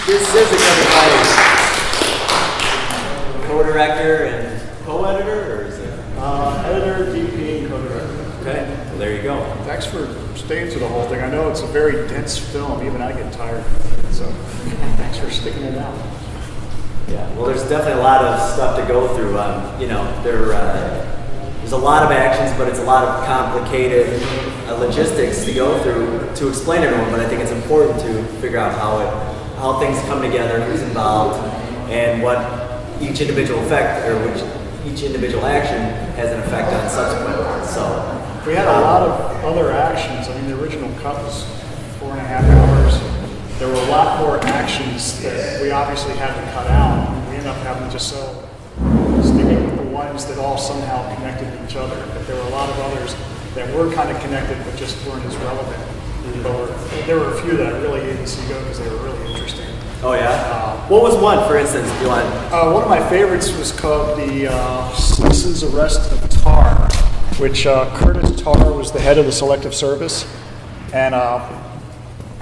Skizz Cyzyk, everybody. Co-director and co-editor, or is it? Editor, DP, and co-director. Okay, well there you go. Thanks for staying through the whole thing. I know it's a very dense film. Even I get tired of it, so thanks for sticking it out. Yeah, well there's definitely a lot of stuff to go through. You know, there's a lot of actions, but it's a lot of complicated logistics to go through to explain to everyone, but I think it's important to figure out how things come together, who's involved, and what each individual each individual action has an effect on subsequent ones. So we had a lot of other actions. I mean, the original cut was 4.5 hours. There were a lot more actions that we obviously had to cut out. We ended up having to just sticking with the ones that all somehow connected to each other. But there were a lot of others that were kind of connected but just weren't as relevant. There were a few that I really hated to see go because they were really interesting. Oh yeah? What was one, for instance, do you want? One of my favorites was called the Citizen's Arrest of Tar, which Curtis Tarr was the head of the Selective Service, and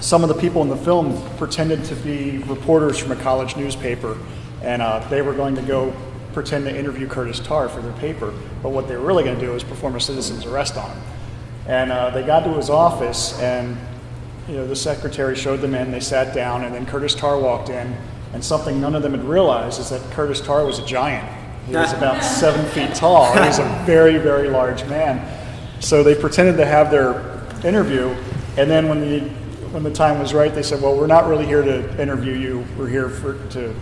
some of the people in the film pretended to be reporters from a college newspaper, and they were going to go pretend to interview Curtis Tarr for their paper, but what they were really going to do was perform a citizen's arrest on him. And they got to his office, and the secretary showed them in, they sat down, and then Curtis Tarr walked in, and something none of them had realized is that Curtis Tarr was a giant. He was about 7 feet tall. He was a very, very large man. So they pretended to have their interview, and then when the time was right, they said, well, we're not really here to interview you, we're here to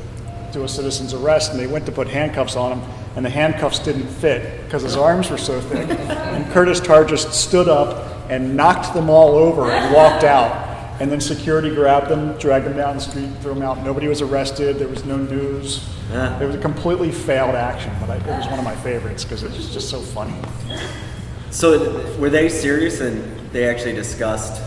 do a citizen's arrest, and they went to put handcuffs on him, and the handcuffs didn't fit because his arms were so thick. And Curtis Tarr just stood up and knocked them all over and walked out. And then security grabbed them, dragged them down the street, threw them out. Nobody was arrested. There was no news. Yeah. It was a completely failed action, but it was one of my favorites because it was just so funny. So were they serious and they actually discussed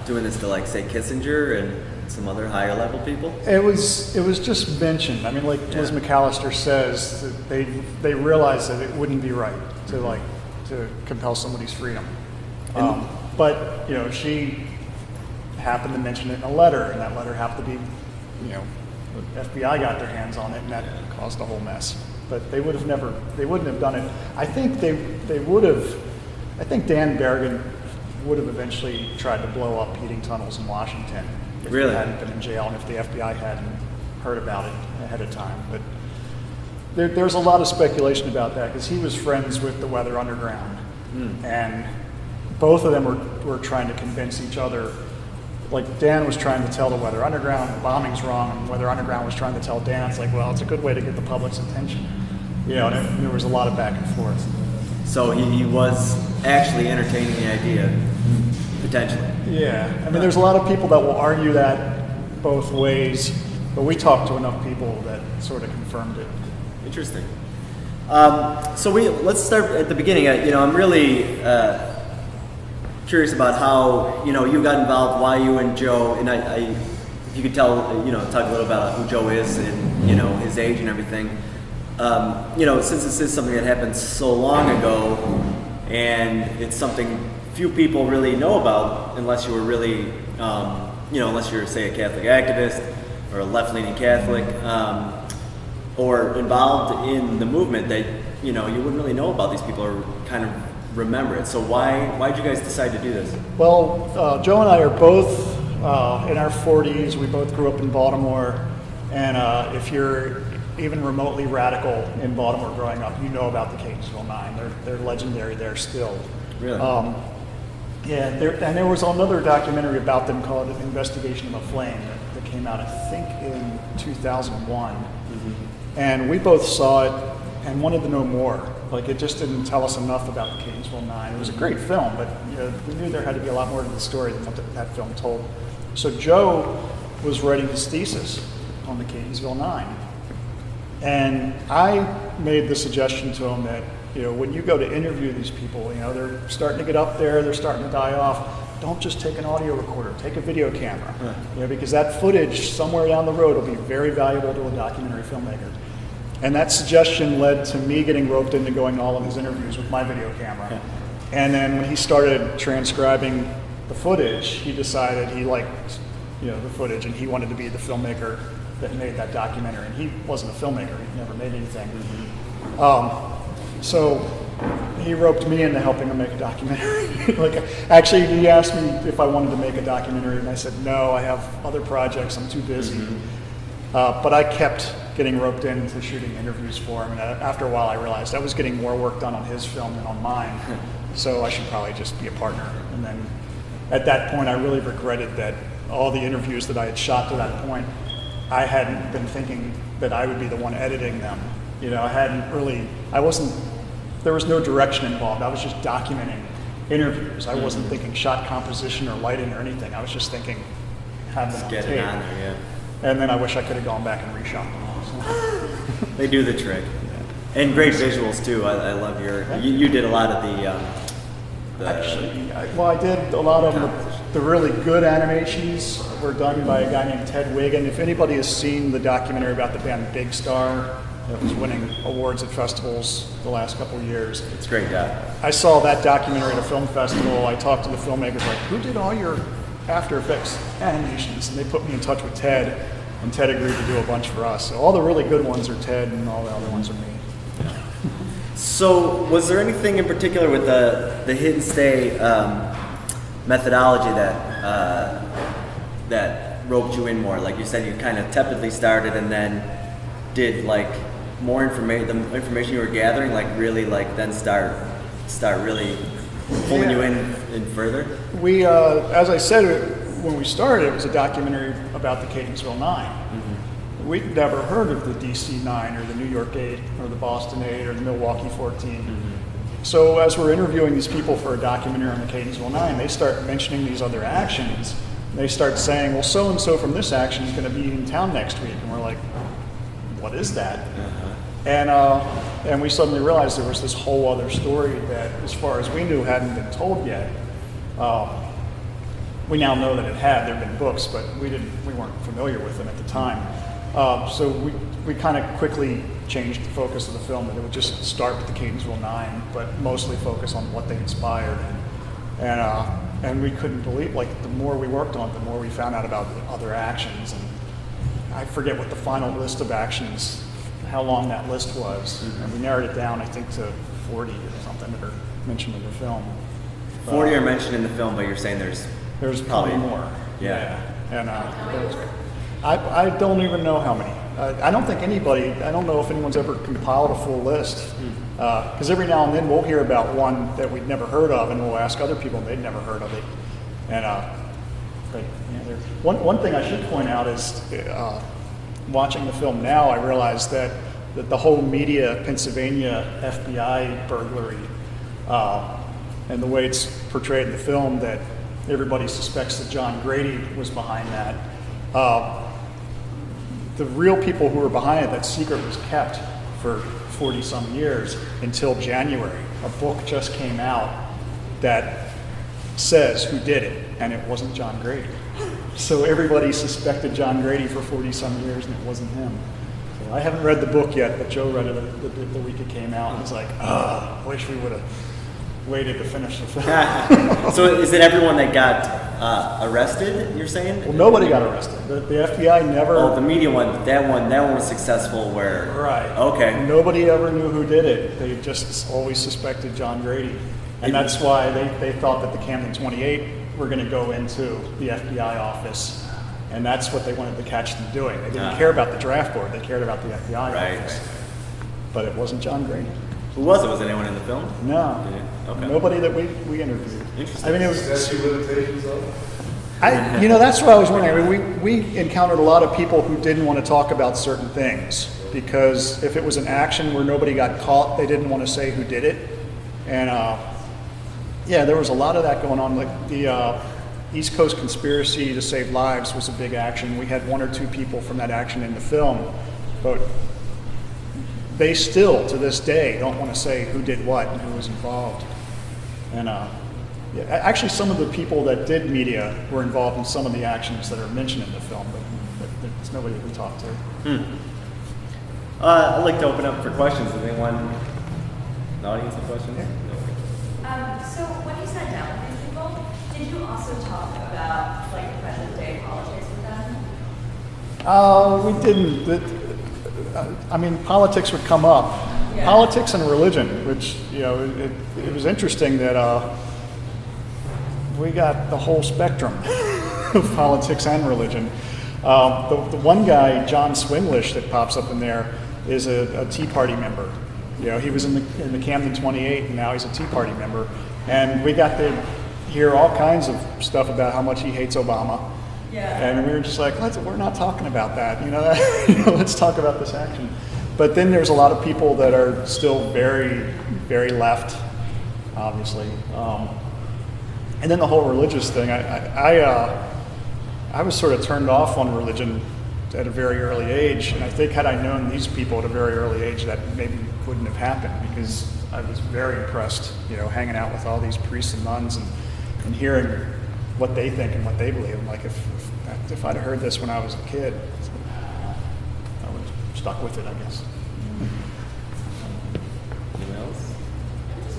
doing this to, like, say, Kissinger and some other higher level people? It was just mentioned. I mean, like Liz McAllister says, that they realized that it wouldn't be right to compel somebody's freedom. But she happened to mention it in a letter, and that letter happened to be, the FBI got their hands on it, and that caused a whole mess. But they wouldn't have done it. I think I think Dan Berrigan would have eventually tried to blow up heating tunnels in Washington if he hadn't been in jail and if the FBI hadn't heard about it ahead of time. But there's a lot of speculation about that because he was friends with the Weather Underground, and both of them were trying to convince each other. Like Dan was trying to tell the Weather Underground the bombing's wrong, and Weather Underground was trying to tell Dan, it's like, well, it's a good way to get the public's attention. And there was a lot of back and forth. So he was actually entertaining the idea, potentially. Yeah, I mean, there's a lot of people that will argue that both ways, but we talked to enough people that sort of confirmed it. Interesting. So let's start at the beginning. I'm really curious about how you got involved, why you and Joe, and if you could tell talk a little about who Joe is and his age and everything. Since this is something that happened so long ago, and it's something few people really know about unless you were really, unless you're, say, a Catholic activist or a left-leaning Catholic, or involved in the movement, that you wouldn't really know about these people or kind of remember it. So why'd you guys decide to do this? Well, Joe and I are both in our 40s. We both grew up in Baltimore, and if you're even remotely radical in Baltimore growing up, you know about the Catonsville Nine. They're legendary there still. Really? And there was another documentary about them called Investigation of a Flame that came out, I think, in 2001. And we both saw it and wanted to know more. Like, it just didn't tell us enough about the Catonsville Nine. It was a great film, but we knew there had to be a lot more to the story than what that film told. So Joe was writing his thesis on the Catonsville Nine. And I made the suggestion to him that, when you go to interview these people, they're starting to get up there, they're starting to die off. Don't just take an audio recorder, take a video camera. Because that footage somewhere down the road will be very valuable to a documentary filmmaker. And that suggestion led to me getting roped into going to all of his interviews with my video camera. And then when he started transcribing the footage, he decided he liked the footage, and he wanted to be the filmmaker that made that documentary. And he wasn't a filmmaker; he never made anything. So he roped me into helping him make a documentary. Actually, he asked me if I wanted to make a documentary, and I said no. I have other projects. I'm too busy. But I kept getting roped into shooting interviews for him, and after a while, I realized I was getting more work done on his film than on mine. So I should probably just be a partner. And then at that point, I really regretted that all the interviews that I had shot to that point, I hadn't been thinking that I would be the one editing them. There was no direction involved. I was just documenting interviews. I wasn't thinking shot composition or lighting or anything. I was just thinking, have them on tape. Get it on there, yeah. And then I wish I could have gone back and reshot them. They do the trick. Yeah. And great visuals too. I love you did a lot of the Actually, I did a lot of the really good animations were done by a guy named Ted Wiggin. If anybody has seen the documentary about the band Big Star that was winning awards at festivals the last couple of years. It's great, Doc. I saw that documentary at a film festival. I talked to the filmmakers, like, who did all your After Effects animations? And they put me in touch with Ted, and Ted agreed to do a bunch for us. So all the really good ones are Ted, and all the other ones are me. So was there anything in particular with the hit and stay methodology that roped you in more? Like you said, you kind of tepidly started and then did like more information, the information you were gathering, like really like then start really pulling you in further? We, as I said, when we started, it was a documentary about the Catonsville 9. Mm-hmm. We'd never heard of the DC 9 or the New York 8 or the Boston 8 or the Milwaukee 14. Mm-hmm. So as we're interviewing these people for a documentary on the Catonsville 9, they start mentioning these other actions. They start saying, well, so-and-so from this action is going to be in town next week. And we're like, what is that? Uh-huh. And we suddenly realized there was this whole other story that, as far as we knew, hadn't been told yet. We now know that it had. There have been books, but we weren't familiar with them at the time. So we kind of quickly changed the focus of the film, that it would just start with the Catonsville 9, but mostly focus on what they inspired. And we couldn't believe, like, the more we worked on it, the more we found out about other actions. And I forget what the final list of actions, how long that list was. Mm-hmm. And we narrowed it down, I think, to 40 or something that are mentioned in the film. 40 are mentioned in the film, but you're saying there's probably more. Yeah. And I don't even know how many. I don't know if anyone's ever compiled a full list. Because every now and then we'll hear about one that we'd never heard of, and we'll ask other people and they'd never heard of it. And one thing I should point out is, watching the film now, I realized that the whole media Pennsylvania FBI burglary, and the way it's portrayed in the film, that everybody suspects that John Grady was behind that. The real people who were behind it, that secret was kept for 40 some years until January. A book just came out that says who did it, and it wasn't John Grady. So everybody suspected John Grady for 40 some years, and it wasn't him. So I haven't read the book yet, but Joe read it the week it came out, and was like, wish we would have waited to finish the film. So is it everyone that got arrested, you're saying? Well, nobody got arrested. The FBI never... Oh, the media one, that one was successful where... Right. Okay. Nobody ever knew who did it. They just always suspected John Grady. And that's why they thought that the Camden 28 were going to go into the FBI office. And that's what they wanted to catch them doing. They didn't care about the draft board. They cared about the FBI office. But it wasn't John Grady. Who was it? Was anyone in the film? No. Yeah. Okay. Nobody that we interviewed. Interesting. I mean, it was... Statute of limitations though? that's what I was wondering. I mean, we encountered a lot of people who didn't want to talk about certain things, because if it was an action where nobody got caught, they didn't want to say who did it. And there was a lot of that going on. Like the East Coast conspiracy to save lives was a big action. We had one or two people from that action in the film, but they still, to this day, don't want to say who did what and who was involved. And actually, some of the people that did media were involved in some of the actions that are mentioned in the film, but there's nobody we talked to. I'd like to open up for questions. Does anyone in the audience have questions? Yeah. So when you sat down with these people, did you also talk about like present day politics with We didn't. I mean, politics would come up. Yeah. Politics and religion, which, it was interesting that we got the whole spectrum of politics and religion. The one guy, John Swinglish, that pops up in there is a Tea Party member. He was in the Camden 28, and now he's a Tea Party member. And we got to hear all kinds of stuff about how much he hates Obama. Yeah. And we were just like, we're not talking about that. Let's talk about this action. But then there's a lot of people that are still very, very left, obviously. And then the whole religious thing. I was sort of turned off on religion at a very early age, and I think had I known these people at a very early age, that maybe wouldn't have happened, because I was very impressed, hanging out with all these priests and nuns and hearing what they think and what they believe. I'm like, if I'd have heard this when I was a kid, I would have stuck with it, I guess. Anyone else?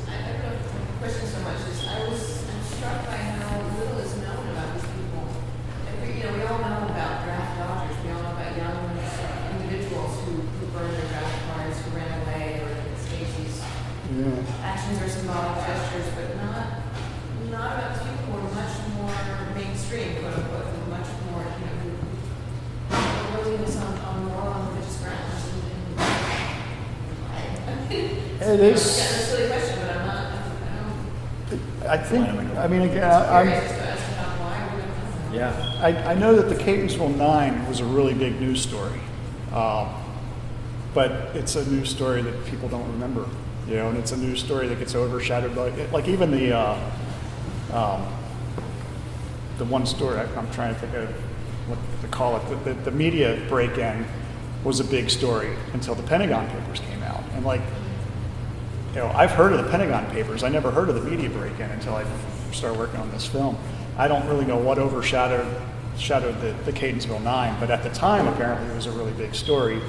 I don't know if the question so much is I'm struck by how little is known about these people. We all know about draft dodgers. We all know about young individuals who burned their draft cards, who ran away, or Stacey's actions or symbolic gestures, but not about these people who are much more mainstream, quote unquote, who are much more, willingness on moral and religious grounds. It is. Yeah, that's a silly question, but I'm not. I'm Curious as to why we don't know. Yeah. I know that the Catonsville 9 was a really big news story, but it's a news story that people don't remember, and it's a news story that gets overshadowed by, like even the one story, I'm trying to think of what to call it, the media break-in was a big story until the Pentagon Papers came out, and I've heard of the Pentagon Papers. I never heard of the media break-in until I started working on this film. I don't really know what overshadowed the Catonsville 9, but at the time, apparently, it was a really big story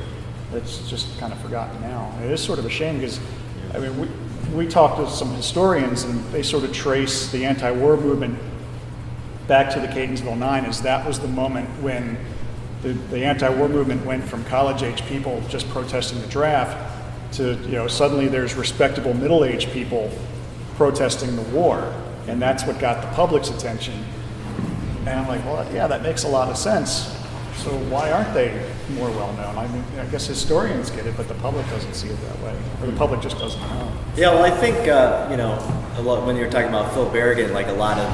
that's just kind of forgotten now. It is sort of a shame because, we talked to some historians, and they sort of trace the anti-war movement back to the Catonsville 9, as that was the moment when the anti-war movement went from college-age people just protesting the draft to, suddenly there's respectable middle-aged people protesting the war. And that's what got the public's attention. And I'm like, well, yeah, that makes a lot of sense. So why aren't they more well-known? I guess historians get it, but the public doesn't see it that way. Or the public just doesn't know. Yeah, well, I think, a lot, when you're talking about Phil Berrigan, like a lot of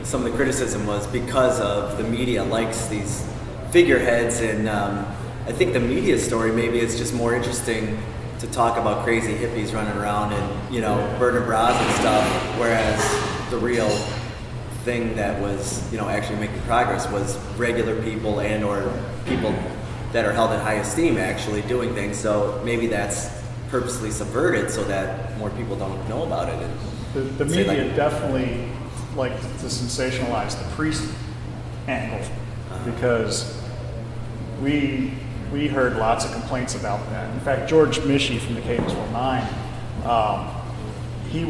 some of the criticism was because of the media likes these figureheads, and I think the media story maybe is just more interesting to talk about crazy hippies running around and, burning bras and stuff, whereas the real thing that was, actually making progress was regular people and or people that are held in high esteem actually doing things. So maybe that's purposely subverted so that more people don't know about it. And The media definitely liked to sensationalize the priest angle, because we heard lots of complaints about that. In fact, George Mischie from the Catonsville 9, he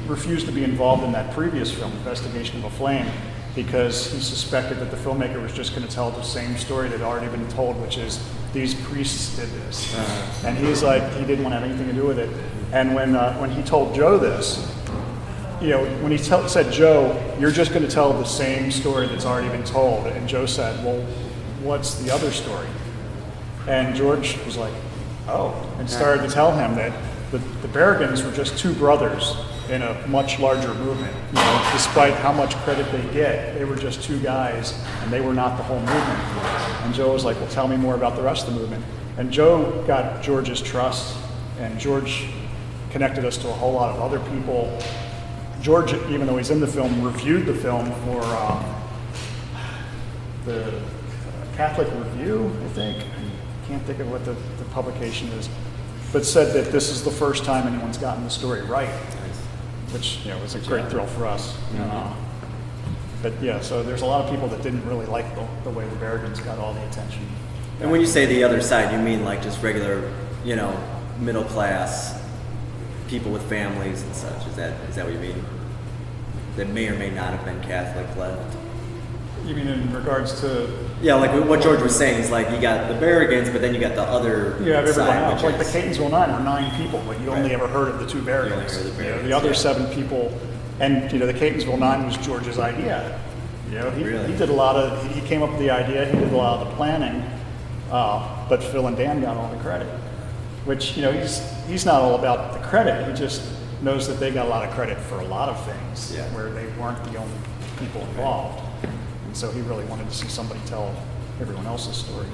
refused to be involved in that previous film, Investigation of a Flame, because he suspected that the filmmaker was just going to tell the same story that had already been told, which is these priests did this. And he's like, he didn't want to have anything to do with it. And when he told Joe this, when he said, Joe, you're just going to tell the same story that's already been told. And Joe said, well, what's the other story? And George was like, oh, and started to tell him that the Berrigans were just two brothers in a much larger movement. Despite how much credit they get, they were just two guys, and they were not the whole movement. And Joe was like, well, tell me more about the rest of the movement. And Joe got George's trust, and George connected us to a whole lot of other people. George, even though he's in the film, reviewed the film for the Catholic Review, I think. Can't think of what the publication is, but said that this is the first time anyone's gotten the story right, which was a great thrill for us. But yeah, so there's a lot of people that didn't really like the way the Berrigans got all the attention. when you say the other side, you mean like just regular, middle class people with families and such. Is that what you mean? That may or may not have been Catholic left. You mean in regards to? Yeah, like what George was saying is like you got the Berrigans, but then you got the other You have everyone side, else. which Like the is- Catonsville Nine were 9 people, but you only Right. ever heard of the 2 You only Berrigans. heard of the The Berrigans, other yeah. 7 people, and the Catonsville Nine was George's idea. He Really? did a lot of. He came up with the idea. He did a lot of the planning, but Phil and Dan got all the credit. Which he's not all about the credit. He just knows that they got a lot of credit for a lot of things Yeah. where they weren't the only people involved. And so he really wanted to see somebody tell everyone else's story.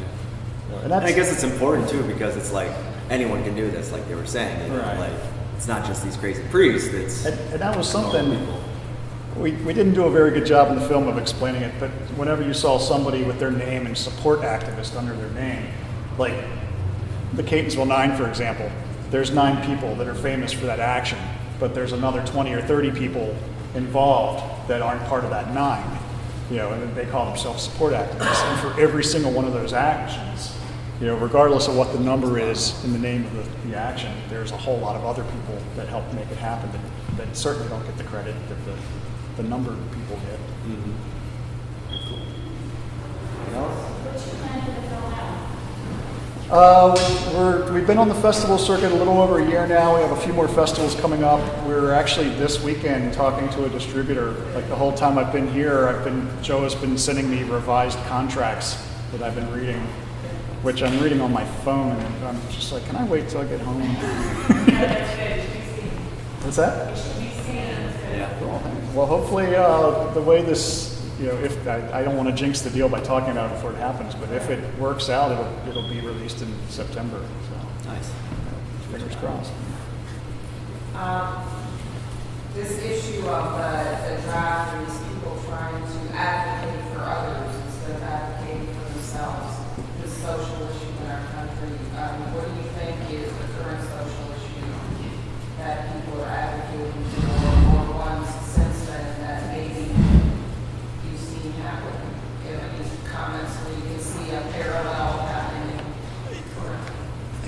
And And I guess it's important too because it's like anyone can do this, like they were saying. Right. Like it's not just these crazy priests. It's And that was normal something people. we didn't do a very good job in the film of explaining it, but whenever you saw somebody with their name and support activist under their name, like the Catonsville Nine, for example, there's 9 people that are famous for that action, but there's another 20 or 30 people involved that aren't part of that 9, and they call themselves support activists. And for every single one of those actions, regardless of what the number is in the name of the action, there's a whole lot of other people that help make it happen that certainly don't get the credit that the number of people get. We've been on the festival circuit a little over a year now. We have a few more festivals coming up. We're actually this weekend talking to a distributor. Like the whole time I've been here, Joe has been sending me revised contracts that I've been reading, which I'm reading on my phone, and I'm just like, can I wait till I get home? What's that? Well, hopefully, the way this, if I don't want to jinx the deal by talking about it before it happens, but if it works out, it'll be released in September. So Nice. fingers crossed. This issue of the draft and these people trying to advocate for others instead of advocating for themselves, this social issue in our country, what do you think is the current social issue that people are advocating for, or ones since then that maybe you've seen happen? Do you have any comments where you can see a parallel happening?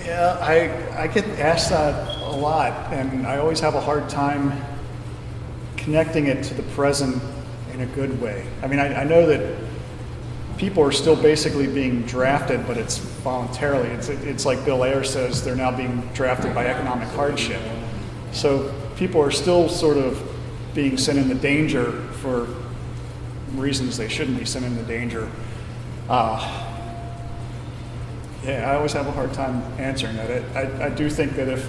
Yeah, I get asked that a lot, and I always have a hard time connecting it to the present in a good way. I mean, I know that people are still basically being drafted, but it's voluntarily. It's like Bill Ayer says, they're now being drafted by economic hardship. So people are still sort of being sent into danger for reasons they shouldn't be sent into danger. Yeah, I always have a hard time answering that. I do think that if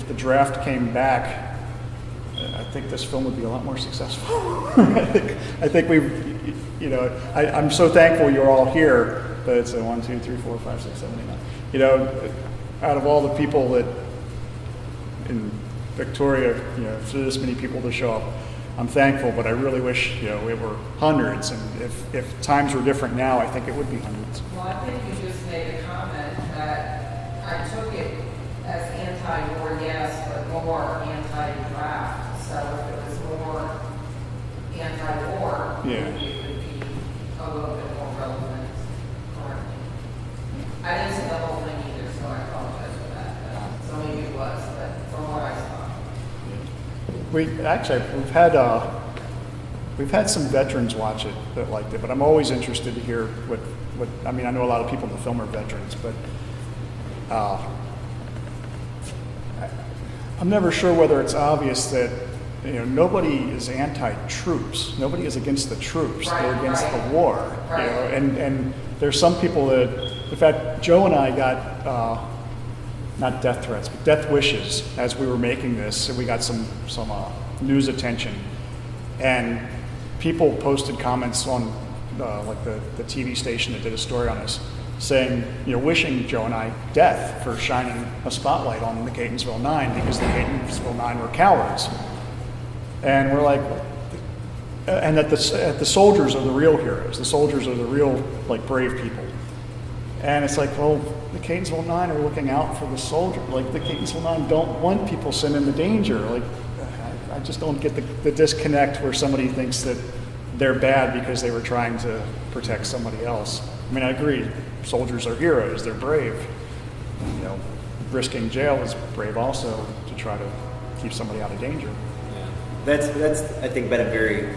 the draft came back, I think this film would be a lot more successful. I think I'm so thankful you're all here, but it's a 1, 2, 3, 4, 5, 6, 7, 8, 9. Out of all the people that in Victoria, for this many people to show up, I'm thankful, but I really wish, it were hundreds. And if times were different now, I think it would be hundreds. Well, I think you just made a comment that I took it as anti-war, yes, but more anti-draft. So if it was more anti-war, Yeah. it would be a little bit more relevant currently. I didn't see the whole thing either, so I apologize for that. So maybe it was, but from what I saw. We've had some veterans watch it that liked it, but I'm always interested to hear what I mean. I know a lot of people in the film are veterans, but I'm never sure whether it's obvious that nobody is anti-troops. Nobody is against the troops. Right, They're against right. the war. Right. And there's some people that, in fact, Joe and I got not death threats, but death wishes as we were making this, and we got some news attention, and people posted comments on like the TV station that did a story on us, saying, wishing Joe and I death for shining a spotlight on the Catonsville Nine because the Catonsville Nine were cowards, and we're like, and that the soldiers are the real heroes, the soldiers are the real brave people. And it's like, well, the Catonsville Nine are looking out for the soldier. Like, the Catonsville Nine don't want people sent into danger. Like, I just don't get the disconnect where somebody thinks that they're bad because they were trying to protect somebody else. I mean, I agree. Soldiers are heroes. They're brave. Risking jail is brave also to try to keep somebody out of danger. That's I think been a very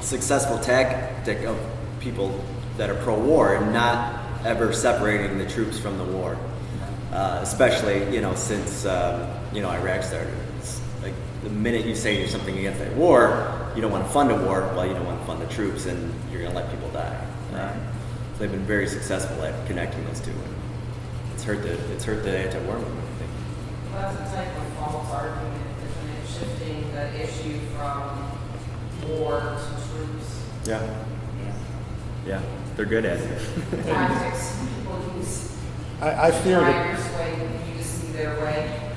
successful tactic of people that are pro-war and not ever separating the troops from the war, especially since Iraq started. It's like the minute you say you're something against that war, you don't want to fund a war. Well, you don't want to fund the troops, and you're going to let people die. So they've been very successful at connecting those two. It's hurt the anti-war movement, I think. Well, that's a type of false argument, isn't it? Shifting the issue from war to troops. Yeah. Yeah, they're good at it. Tactics people use. I fear that Tigers way, you just see their way.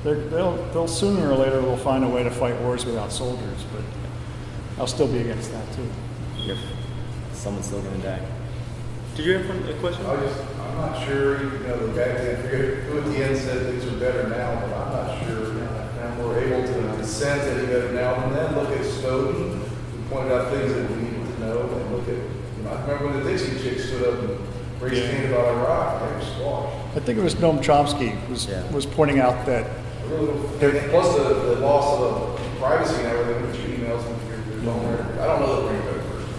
they'll sooner or later will find a way to fight wars without soldiers, but I'll still be against that too. Yep. Someone's still going to die. Did you have a question? I'm not sure, the back then, I forget who at the end said things are better now, but I'm not sure. We're able to dissent any better now and then. Look at Snowden, who pointed out things that we needed to know, and look at, I remember when the Dixie Chicks stood up and raised hand about Iraq, they were squashed. I think it was Noam Chomsky was pointing out that Plus the loss of privacy and everything with your emails and your phone. I don't know the brain code version.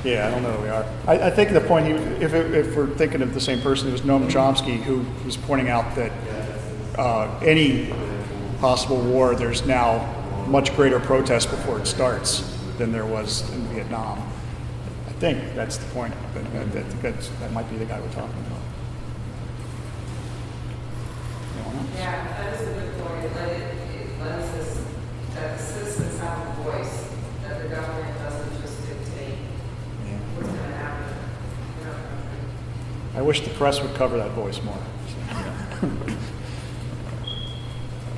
yeah, I don't know who we are. I think the point, if we're thinking of the same person, it was Noam Chomsky who was pointing out that any possible war, there's now much greater protest before it starts than there was in Vietnam. I think that's the point. That might be the guy we're talking about. Yeah, that is a good point. It lets us, that the citizens have a voice, that the government doesn't just dictate what's going to happen in our country. I wish the press would cover that voice more.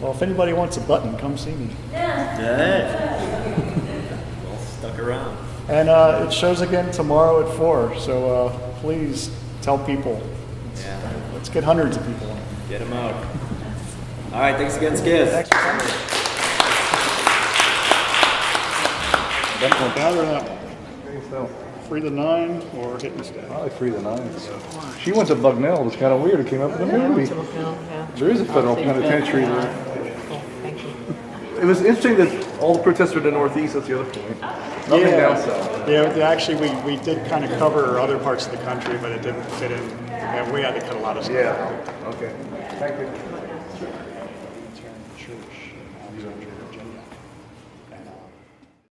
Well, if anybody wants a button, come see me. Yeah. Well, stuck around. And it shows again tomorrow at 4, so please tell people. Yeah. Let's get hundreds of people on. Get them out. All right, thanks again, Skizz. Thanks for coming. Gather that one. Free the 9 or hit and stay. I like 3 to 9. She went to Bucknell. It's kind of weird. It came up in the movie. There is a federal penitentiary there. It was interesting that all the protests were in the Northeast. That's the other point. Nothing down south. Yeah, actually, we did kind of cover other parts of the country, but it didn't fit in. Yeah, we had to cut a lot of stuff. Yeah. Okay. Thank you.